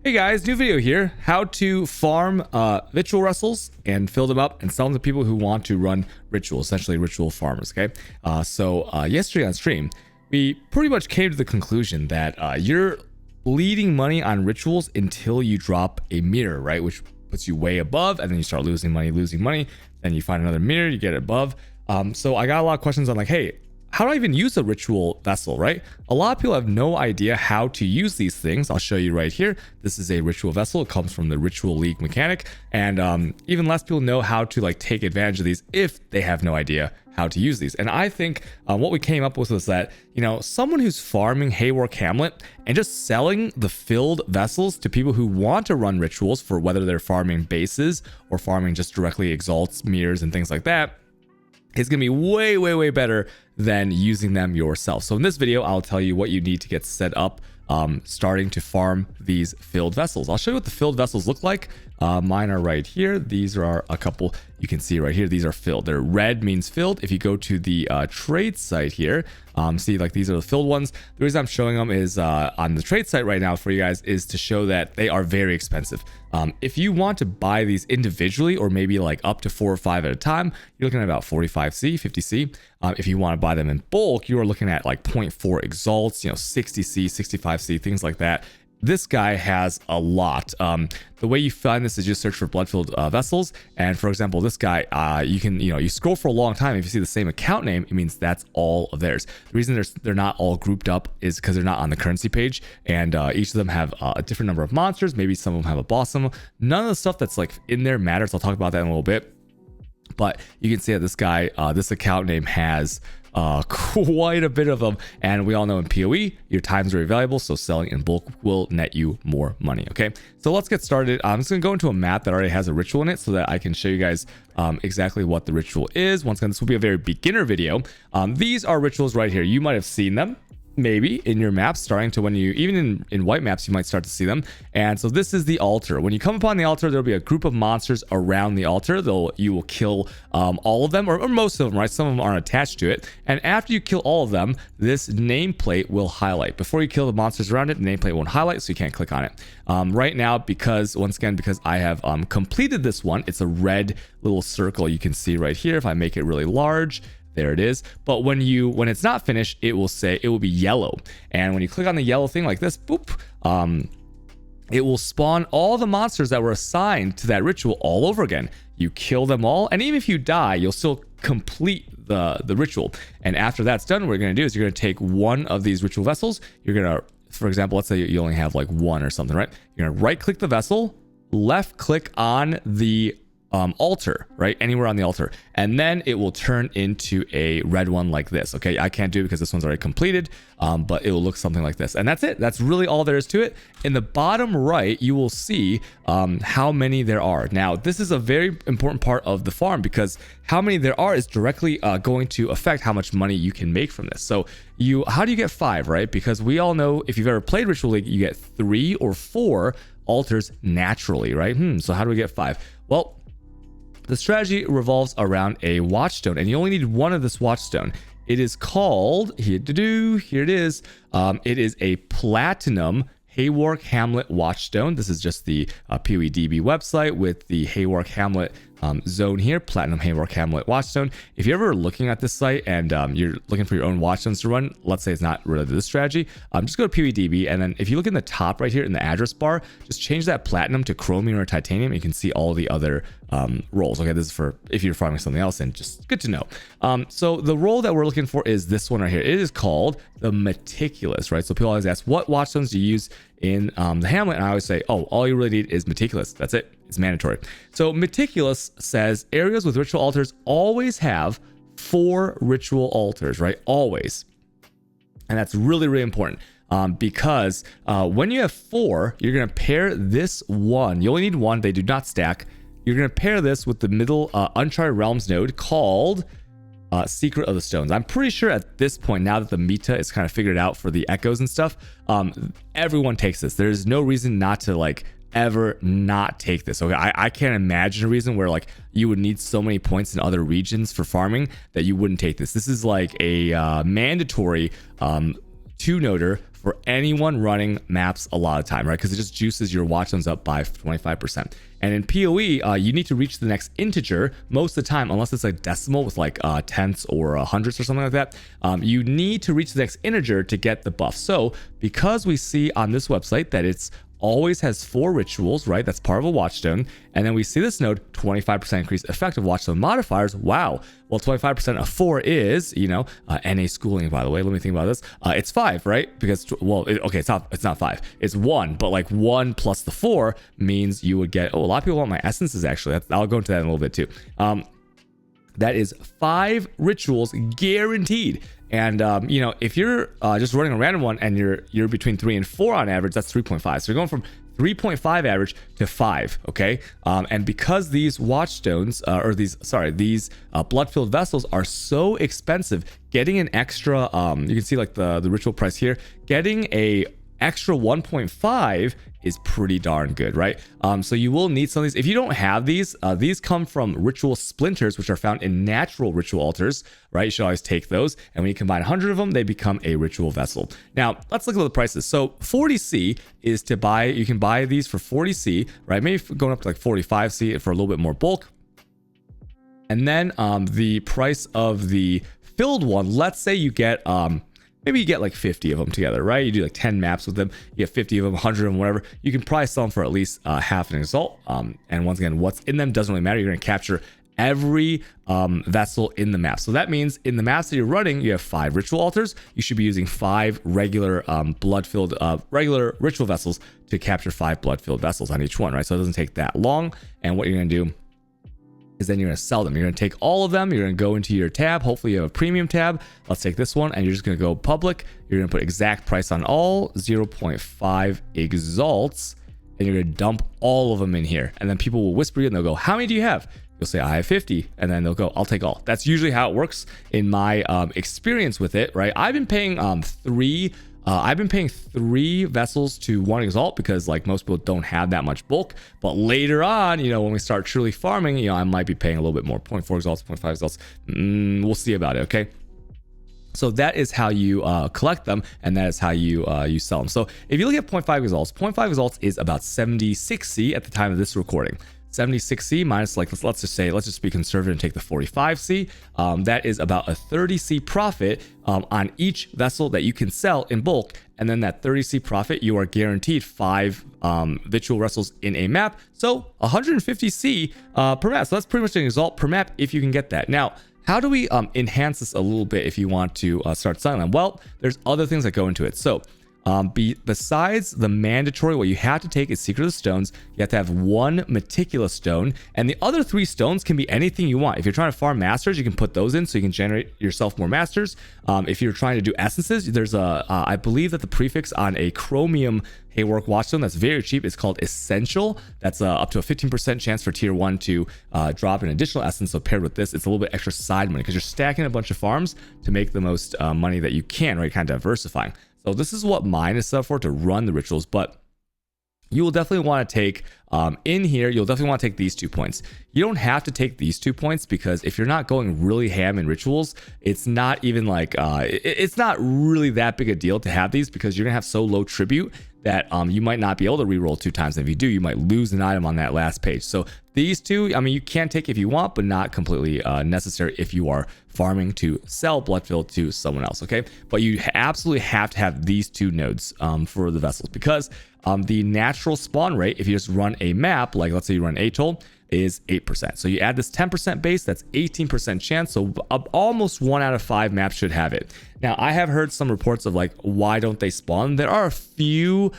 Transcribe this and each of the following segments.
Hey guys, new video here. How to farm ritual vessels and fill them up and sell them to people who want to run rituals, essentially ritual farmers, okay? Yesterday on stream, we pretty much came to the conclusion that you're bleeding money on rituals until you drop a mirror, right? Which puts you way above, and then you start losing money. Then you find another mirror, you get it above. So I got a lot of questions on like, hey, how do I even use a ritual vessel, right? A lot of people have no idea how to use these things. I'll show you right here. This is a ritual vessel. It comes from the Ritual League mechanic. And even less people know how to like take advantage of these if they have no idea how to use these. And I think what we came up with was that, you know, someone who's farming Haywark Hamlet and just selling the filled vessels to people who want to run rituals for whether they're farming bases or farming just directly exalts, mirrors, and things like that, is going to be way better than using them yourself. So in this video, I'll tell you what you need to get set up starting to farm these filled vessels. I'll show you what the filled vessels look like. Mine are right here. These are a couple you can see right here. These are filled. They're red means filled. If you go to the trade site here, see like these are the filled ones. The reason I'm showing them is on the trade site right now for you guys is to show that they are very expensive. If you want to buy these individually or maybe like up to 4 or 5 at a time, you're looking at about 45C, 50C. If you want to buy them in bulk, you are looking at like 0.4 exalts, 60C, 65C, things like that. This guy has a lot. The way you find this is just search for blood-filled vessels. And for example, this guy, you scroll for a long time. If you see the same account name, it means that's all of theirs. The reason they're not all grouped up is because they're not on the currency page. And each of them have a different number of monsters. Maybe some of them have a boss on them. None of the stuff that's like in there matters. I'll talk about that in a little bit. But you can see that this guy, this account name has quite a bit of them, and we all know in PoE your time is very valuable, so selling in bulk will net you more money. Okay, so let's get started. I'm just gonna go into a map that already has a ritual in it so that I can show you guys exactly what the ritual is. Once again, this will be a very beginner video. These are rituals right here. You might have seen them maybe in your maps, starting to when you even in white maps you might start to see them. And so this is the altar. When you come upon the altar, there'll be a group of monsters around the altar. You will kill all of them or most of them, right? Some of them aren't attached to it, and after you kill all of them, this nameplate will highlight. Before you kill the monsters around it, the nameplate won't highlight, so you can't click on it right now, because I have completed this one. It's a red little circle you can see right here. If I make it really large, there it is. But when it's not finished, it will be yellow. And when you click on the yellow thing like this, boop, it will spawn all the monsters that were assigned to that ritual all over again. You kill them all, and even if you die, you'll still complete the ritual. And after that's done, what you're gonna do is you're gonna take one of these ritual vessels. You're gonna, for example, let's say you only have like one or something, right? You're gonna right click the vessel, left click on the altar, right? Anywhere on the altar, and then it will turn into a red one like this. Okay, I can't do it because this one's already completed, but it will look something like this, and that's it. That's really all there is to it. In the bottom right, you will see how many there are. Now, this is a very important part of the farm because how many there are is directly going to affect how much money you can make from this. So how do you get 5, right? Because we all know if you've ever played Ritual League, you get 3 or 4 altars naturally, right? So how do we get 5? Well, the strategy revolves around a watchstone, and you only need one of this watchstone. It is called, here it is. It is a platinum Haywark Hamlet watchstone. This is just the PoEDB website with the Haywark Hamlet zone here, platinum Haywark Hamlet watchstone. If you're ever looking at this site and you're looking for your own watchstones to run, let's say it's not related to this strategy, just go to PoEDB, and then if you look in the top right here in the address bar, just change that platinum to chromium or titanium. You can see all the other roles. Okay, this is for if you're farming something else, and just good to know. So the role that we're looking for is this one right here. It is called the Meticulous, right? So people always ask, what watchstones do you use in the Hamlet? And I always say, oh, all you really need is Meticulous. That's it. It's mandatory. So Meticulous says areas with ritual altars always have 4 ritual altars, right? Always. And that's really important because when you have 4, you're going to pair this one. You only need one. They do not stack. You're going to pair this with the middle Uncharted Realms node called Secret of the Stones. I'm pretty sure at this point, now that the meta is kind of figured out for the echoes and stuff, everyone takes this. There's no reason not to like ever not take this. Okay, I can't imagine a reason where like you would need so many points in other regions for farming that you wouldn't take this. This is like a mandatory 2-noder for for anyone running maps a lot of time, right? Because it just juices your watch zones up by 25%. And in PoE, you need to reach the next integer most of the time, unless it's like decimal with like tenths or hundredths or something like that. You need to reach the next integer to get the buff. So because we see on this website that it's always has 4 rituals, right? That's part of a watchstone. And then we see this node 25% increase effective watchstone modifiers. Wow. Well, 25% of 4 is, NA schooling, by the way. Let me think about this. It's 5, right? Because, okay, it's not 5. It's 1, but like 1 plus the 4 means you would get, a lot of people want my essences actually. I'll go into that in a little bit too. That is 5 rituals guaranteed. And if you're just running a random one and you're between 3 and 4 on average, that's 3.5. So you're going from 3.5 average to 5. Okay. And because these watchstones these blood-filled vessels are so expensive, getting an extra you can see like the ritual price here, getting a extra 1.5 is pretty darn good, right? So you will need some of these. If you don't have these come from ritual splinters, which are found in natural ritual altars, right? You should always take those. And when you combine 100 of them, they become a ritual vessel. Now, let's look at the prices. So 40C is to buy, you can buy these for 40C, right? Maybe going up to like 45C for a little bit more bulk. And then the price of the filled one, let's say you get maybe you get like 50 of them together, right? You do like 10 maps with them, you get 50 of them, 100 of them, whatever. You can probably sell them for at least half an exalt. And once again, what's in them doesn't really matter. You're going to capture every vessel in the map. So that means in the maps that you're running, you have 5 ritual altars. You should be using 5 regular blood-filled, regular ritual vessels to capture 5 blood-filled vessels on each one, right? So it doesn't take that long. And what you're going to do is then you're going to sell them. You're going to take all of them. You're going to go into your tab. Hopefully you have a premium tab. Let's take this one and you're just going to go public. You're going to put exact price on all, 0.5 exalts, and you're going to dump all of them in here. And then people will whisper you and they'll go, how many do you have? You'll say, I have 50. And then they'll go, I'll take all. That's usually how it works in my experience with it, right? I've been paying 3 vessels to 1 exalt because like most people don't have that much bulk. But later on, when we start truly farming, I might be paying a little bit more, 0.4 exalts, 0.5 exalts. We'll see about it. Okay. So that is how you collect them, and that is how you sell them. So if you look at 0.5 exalts, 0.5 exalts is about 76C at the time of this recording. 76C minus, like, let's just be conservative and take the 45C. That is about a 30C profit on each vessel that you can sell in bulk. And then that 30C profit, you are guaranteed 5 ritual vessels in a map. So 150C per map. So that's pretty much an exalt per map if you can get that. Now, how do we enhance this a little bit if you want to start selling them? Well, there's other things that go into it. So besides the mandatory, what you have to take is Secret of the Stones. You have to have 1 meticulous stone, and the other 3 stones can be anything you want. If you're trying to farm masters, you can put those in so you can generate yourself more masters. If you're trying to do essences, there's I believe that the prefix on a chromium Haywork watchstone that's very cheap is called Essential. That's up to a 15% chance for tier 1 to drop an additional essence. So paired with this, it's a little bit extra side money because you're stacking a bunch of farms to make the most money that you can, right? Kind of diversifying. So this is what mine is set for, to run the rituals, but you will definitely want to take in here, you'll definitely want to take these 2 points. You don't have to take these 2 points because if you're not going really ham in rituals, it's not even like, it's not really that big a deal to have these because you're going to have so low tribute that you might not be able to reroll 2 times. And if you do, you might lose an item on that last page. So these 2, I mean, you can take if you want, but not completely necessary if you are farming to sell Bloodfill to someone else, okay? But you absolutely have to have these 2 nodes for the vessels because the natural spawn rate, if you just run a map, like let's say you run Atoll, is 8%. So you add this 10% base, that's 18% chance. So almost 1 out of 5 maps should have it. Now, I have heard some reports of like, why don't they spawn? There are a few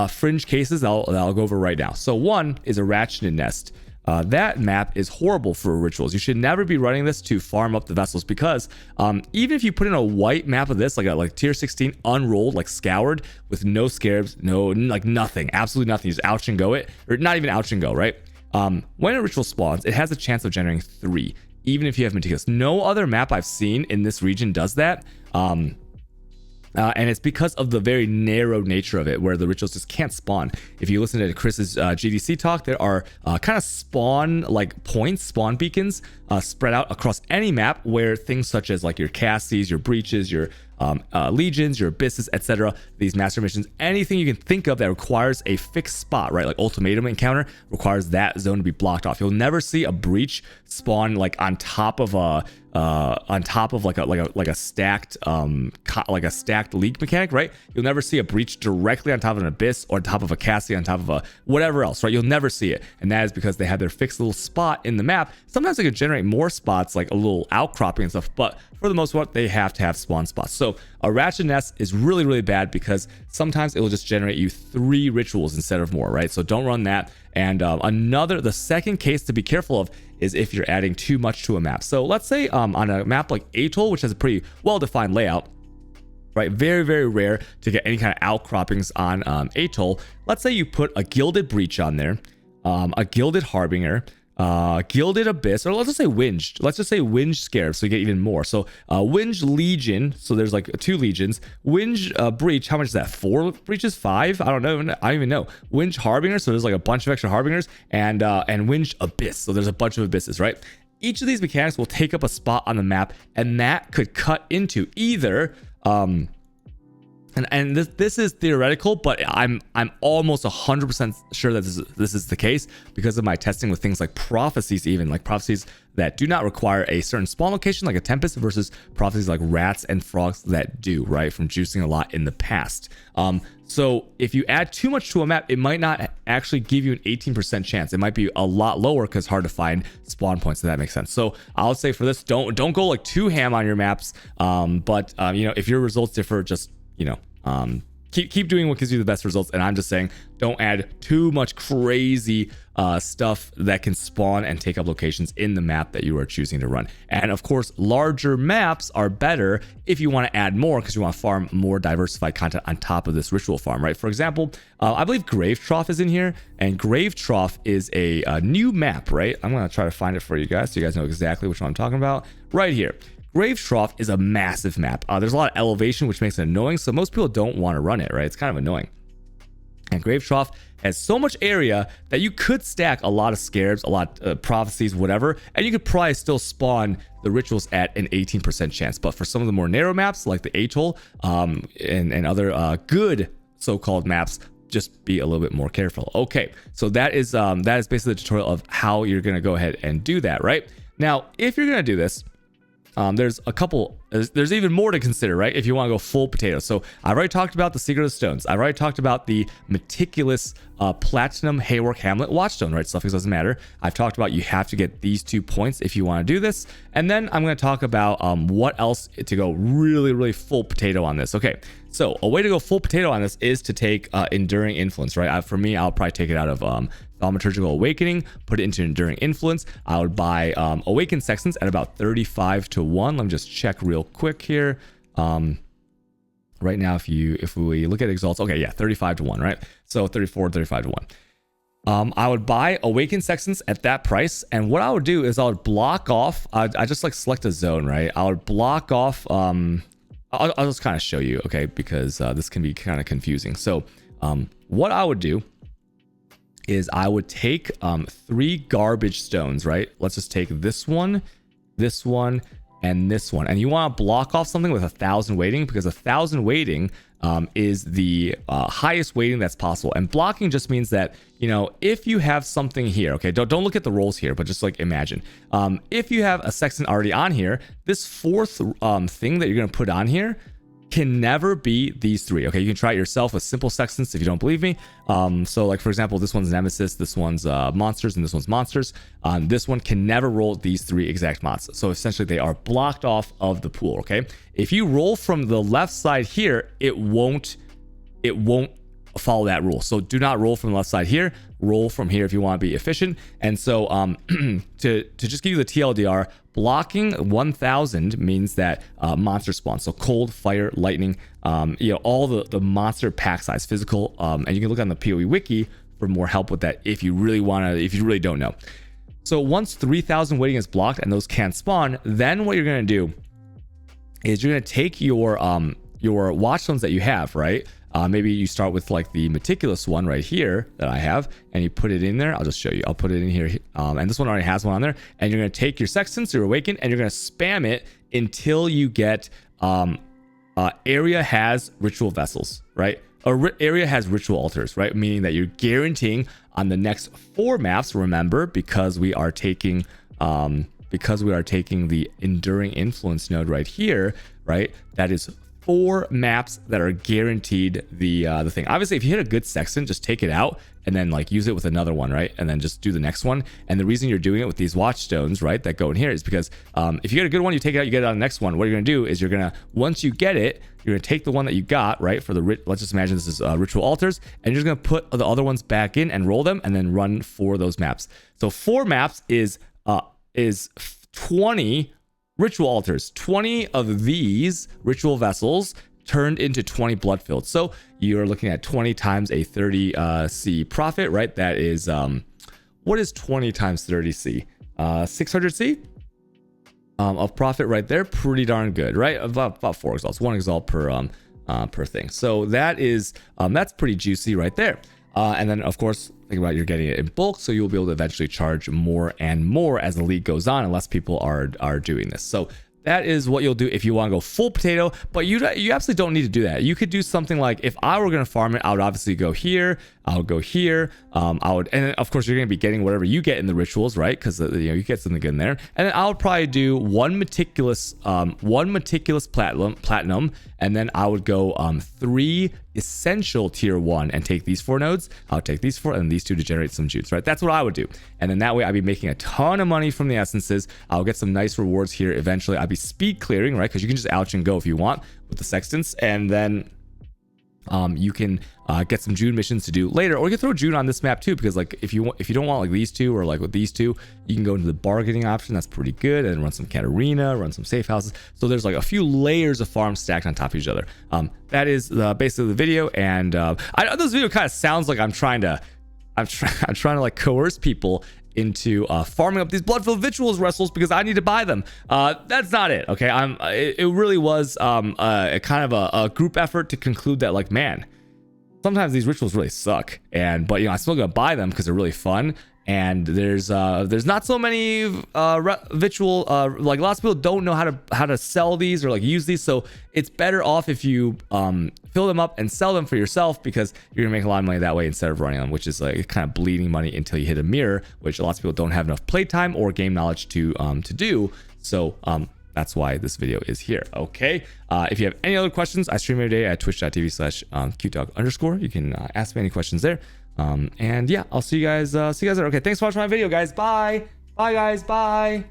fringe cases that I'll go over right now. So one is a Ratcheted Nest. That map is horrible for rituals. You should never be running this to farm up the vessels because even if you put in a white map of this, like tier 16 unrolled, like scoured with no scarabs, like nothing, absolutely nothing, you just ouch and go it, or not even ouch and go, right? When a ritual spawns, it has a chance of generating 3, even if you have meticulous. No other map I've seen in this region does that. And it's because of the very narrow nature of it, where the rituals just can't spawn. If you listen to Chris's GDC talk, there are kind of spawn like points, spawn beacons spread out across any map where things such as like your Casties, your Breaches, your legions, your abysses, etc. These master missions, anything you can think of that requires a fixed spot, right? Like ultimatum encounter requires that zone to be blocked off. You'll never see a breach spawn like on top of like a stacked leak mechanic, right? You'll never see a breach directly on top of an abyss or on top of a Cassie, on top of a whatever else, right? You'll never see it, and that is because they have their fixed little spot in the map. Sometimes they can generate more spots, like a little outcropping and stuff, but for the most part, they have to have spawn spots. So a ratchet nest is really, really bad because sometimes it will just generate you 3 rituals instead of more, right? So don't run that. And the second case to be careful of is if you're adding too much to a map. So let's say on a map like Atoll, which has a pretty well-defined layout, right? Very, very rare to get any kind of outcroppings on Atoll. Let's say you put a Gilded Breach on there, a Gilded Harbinger, Gilded Abyss, or let's just say Winged. Let's just say Winged Scarab, so you get even more. So Winged Legion, so there's like 2 legions. Winged Breach, how much is that? 4 breaches? 5? I don't know. I don't even know. Winged Harbinger, so there's like a bunch of extra Harbingers, and Winged Abyss, so there's a bunch of abysses, right? Each of these mechanics will take up a spot on the map, and that could cut into either and this is theoretical, but I'm almost 100% sure that this is the case because of my testing with things like prophecies, even like prophecies that do not require a certain spawn location like a Tempest versus prophecies like rats and frogs that do, right, from juicing a lot in the past. So if you add too much to a map, it might not actually give you an 18% chance. It might be a lot lower because hard to find spawn points, if that makes sense. So I'll say for this, don't go like too ham on your maps, but if your results differ, just keep doing what gives you the best results. And I'm just saying, don't add too much crazy stuff that can spawn and take up locations in the map that you are choosing to run. And of course, larger maps are better if you want to add more because you want to farm more diversified content on top of this ritual farm, right? For example, I believe Grave Trough is in here, and Grave Trough is a new map, right? I'm going to try to find it for you guys so you guys know exactly which one I'm talking about right here. Grave Trough is a massive map. There's a lot of elevation, which makes it annoying, so most people don't want to run it, right? It's kind of annoying. And Grave Trough has so much area that you could stack a lot of scarabs, a lot of prophecies, whatever, and you could probably still spawn the rituals at an 18% chance. But for some of the more narrow maps, like the Atoll and other good so-called maps, just be a little bit more careful. Okay, so that is basically the tutorial of how you're going to go ahead and do that, right? Now, if you're going to do this, there's even more to consider, right? If you want to go full potato. So I've already talked about the Secret of Stones. I've already talked about the meticulous Platinum Haywark Hamlet Watchstone, right? Suffix doesn't matter. I've talked about you have to get these 2 points if you want to do this. And then I'm going to talk about what else to go really, really full potato on this. Okay, so a way to go full potato on this is to take Enduring Influence, right? For me, I'll probably take it out of Thaumaturgical Awakening, put it into Enduring Influence. I would buy Awakened Sextants at about 35 to 1. Let me just check real quick here. Right now, if we look at Exalts, okay, yeah, 35 to 1, right? So 35 to 1. I would buy Awakened Sextants at that price, and what I would do is I would block off, I just like select a zone, right? I would block off, I'll just kind of show you, okay, because this can be kind of confusing. So what I would do is I would take 3 garbage stones, right? Let's just take this one, and this one. And you want to block off something with 1,000 weighting because 1,000 weighting is the highest weighting that's possible. And blocking just means that, if you have something here, okay, don't look at the rolls here, but just like imagine. If you have a sextant already on here, this 4th thing that you're going to put on here can never be these 3. Okay, you can try it yourself with simple sextants if you don't believe me. So like for example, this one's Nemesis, this one's monsters, and this one's monsters. This one can never roll these 3 exact mods. So essentially they are blocked off of the pool. Okay, if you roll from the left side here, it won't follow that rule. So do not roll from the left side here, roll from here if you want to be efficient. And so to just give you the TLDR, blocking 1,000 means that monster spawn, so cold, fire, lightning, all the monster pack size, physical, and you can look on the PoE wiki for more help with that if you really don't know. So once 3,000 weighting is blocked and those can't spawn, then what you're going to do is you're going to take your watchstones that you have, right? Maybe you start with like the meticulous one right here that I have, and you put it in there. I'll just show you. I'll put it in here. And this one already has one on there. And you're going to take your sextants, your awaken, and you're going to spam it until you get area has ritual vessels, right? Area has ritual altars, right? Meaning that you're guaranteeing on the next 4 maps, remember, because we are taking the enduring influence node right here, right? That is 4 maps that are guaranteed the thing. Obviously, if you hit a good sextant, just take it out and then like use it with another one, right? And then just do the next one. And the reason you're doing it with these watchstones, right, that go in here is because if you get a good one, you take it out, you get it on the next one. What you're gonna do is you're gonna, once you get it, you're gonna take the one that you got, right, for the let's just imagine this is ritual altars, and you're just gonna put the other ones back in and roll them and then run for those maps. So 4 maps is 20 ritual altars, 20 of these ritual vessels turned into 20 blood fields. So you're looking at 20 times a 30C profit, right? That is what is 20 times 30C? 600C of profit right there. Pretty darn good, right? About 4 exalts, 1 exalt per thing. So that is that's pretty juicy right there. And then of course, think about, you're getting it in bulk, so you'll be able to eventually charge more and more as the league goes on, and less people are doing this. So that is what you'll do if you want to go full potato, but you absolutely don't need to do that. You could do something like, if I were going to farm it, I would obviously go here, I would go here, and then of course you're going to be getting whatever you get in the rituals, right? Because you get something good in there. And then I would probably do one meticulous platinum, and then I would go 3 essential tier 1 and take these 4 nodes. I'll take these 4 and these 2 to generate some jutes, right? That's what I would do. And then that way I'd be making a ton of money from the essences. I'll get some nice rewards here eventually. I'd be speed clearing, right? Because you can just ouch and go if you want with the sextants, and then you can get some June missions to do later, or you can throw June on this map too, because like if you don't want like these 2 or like with these 2, you can go into the bargaining option. That's pretty good, and run some Katarina, run some safe houses. So there's like a few layers of farms stacked on top of each other. That is basically the video, and I know this video kind of sounds like I'm trying to like coerce people into farming up these blood-filled victuals wrestles because I need to buy them. That's not it, okay? It really was a kind of a group effort to conclude that, like, man, sometimes these rituals really suck, but I'm still gonna buy them because they're really fun. And there's not so many ritual, like lots of people don't know how to sell these or like use these, so it's better off if you fill them up and sell them for yourself, because you're gonna make a lot of money that way instead of running them, which is like kind of bleeding money until you hit a mirror, which lots of people don't have enough playtime or game knowledge to do. So that's why this video is here. Okay, if you have any other questions, I stream every day at twitch.tv/QTalk_. You can ask me any questions there. And yeah, I'll see you guys later. Okay, thanks for watching my video, guys. Bye guys. Bye.